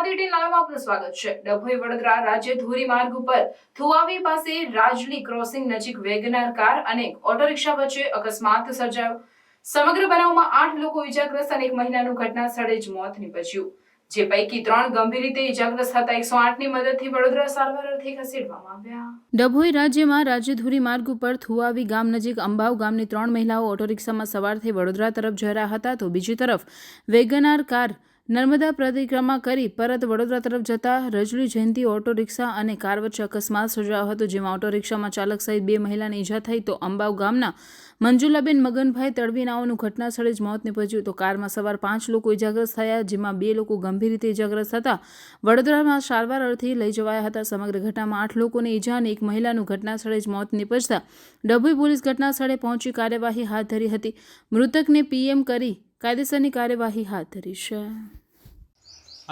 ગુજરાત 18 લાઈવમાં આપનું સ્વાગત છે। ડભોઈ વડોદરા રાજ્ય ધોરી માર્ગ ઉપર થુવાવી પાસે રાજલી ક્રોસિંગ નજીક વેગનાર કાર અને ઓટો રિક્ષા વચ્ચે અકસ્માત સર્જાયો। સમગ્ર બનાવમાં 8 લોકો ઈજાગ્રસ્ત અને એક મહિલાનું ઘટના સ્થળે જ મોત નીપજ્યું, જે પૈકી 3 ગંભીર રીતે ઈજાગ્રસ્ત હતા। 108 ની મદદથી વડોદરા સારવાર અર્થે ખસેડવામાં આવ્યા। ડભોઈ રાજ્યમાં રાજ્યધુરી માર્ગ ઉપર થુવાવી ગામ નજીક અંબાવ ગામની 3 મહિલાઓ ઓટો રિક્ષામાં સવાર થઈ વડોદરા તરફ જઈ રહ્યા હતા, તો બીજી તરફ વેગનાર કાર નર્મદા પરિક્રમા કરી પરત વડોદરા તરફ જતા રજલી જયંતિ ઓટો રિક્ષા અને કાર વચ્ચે અકસ્માત સર્જાયો હતો, જેમાં ઓટો રિક્ષામાં ચાલક સહિત 2 મહિલાને ઈજા થઈ, તો અંબાવ ગામના મંજુલાબેન મગનભાઈ તડવીનાઓનું ઘટના સ્થળે જ મોત નીપજ્યું, તો કારમાં સવાર 5 લોકો ઈજાગ્રસ્ત થયા, જેમાં 2 લોકો ગંભીર રીતે ઈજાગ્રસ્ત હતા વડોદરામાં સારવાર અર્થે લઈ જવાયા હતા। સમગ્ર ઘટનામાં 8 લોકોને ઈજા અને એક મહિલાનું ઘટના સ્થળે જ મોત નીપજતા ડભોઈ પોલીસ ઘટના સ્થળે પહોંચી કાર્યવાહી હાથ ધરી હતી। મૃતકને પીએમ કરી કાયદેસરની કાર્યવાહી હાથ ધરી છે।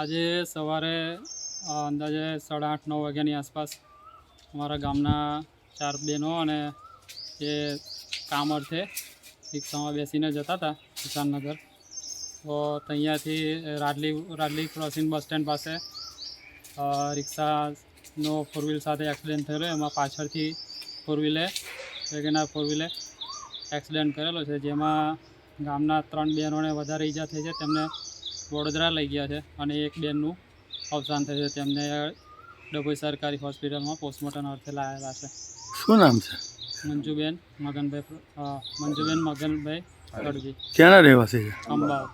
આજે સવારે અંદાજે 8:30-9 વાગ્યાની આસપાસ અમારા ગામના 4 બહેનો અને એ કામ અર્થે રિક્ષામાં બેસીને જતા હતા કિસાનનગર, તો અહીંયાથી રાજલી ક્રોસિંગ બસ સ્ટેન્ડ પાસે રિક્ષાનો 4 વ્હીલ સાથે એક્સિડન્ટ થયેલો। એમાં પાછળથી વેગનાર 4 વ્હીલે એક્સિડન્ટ કરેલો છે, જેમાં ગામના 3 બહેનોને વધારે ઈજા થઈ છે, તેમને વડોદરા લઈ ગયા છે અને એક બેનનું અવસાન થયું છે, તેમને ડભોઈ સરકારી હોસ્પિટલમાં પોસ્ટમોર્ટમ અર્થે લાવેલા છે। શું નામ છે? મંજુબેન મગનભાઈ તડવી। ક્યાંના રહેવાસી છે? અંબાવ।